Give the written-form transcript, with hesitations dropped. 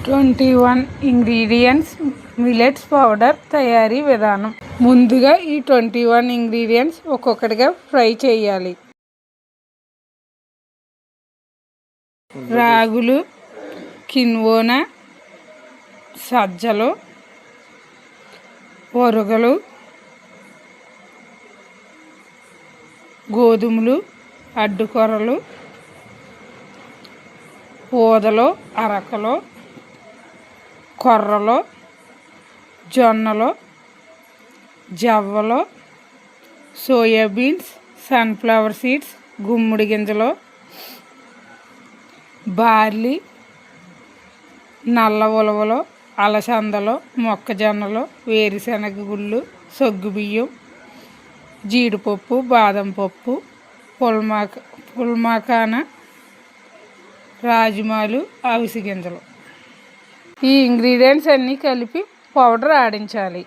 21 ingredients millets powder తయారీ విధానం. ముందుగా ఈ 21 ఇంగ్రీడియంట్స్ ఒక్కొక్కటిగా ఫ్రై చేయాలి. రాగులు, కిన్వోనా, సజ్జలు, ఒరుగలు, గోధుమలు, అడ్డుకొరలు, ఊదలు, అరకలు, కొర్రలు, జొన్నలు, జవ్వలు, సోయాబీన్స్, సన్ఫ్లవర్ సీడ్స్, గుమ్మడి గింజలు, బార్లీ, నల్ల ఉలవలు, అలసందలు, మొక్కజొన్నలు, వేరుశనగ గుళ్ళు, సగ్గుబియ్యం, జీడిపప్పు, బాదం పప్పు, పుల్మాకాన, రాజ్మాలు, అవిసె గింజలు. ఈ ఇంగ్రీడియంట్స్ అన్నీ కలిపి పౌడర్ ఆడించాలి.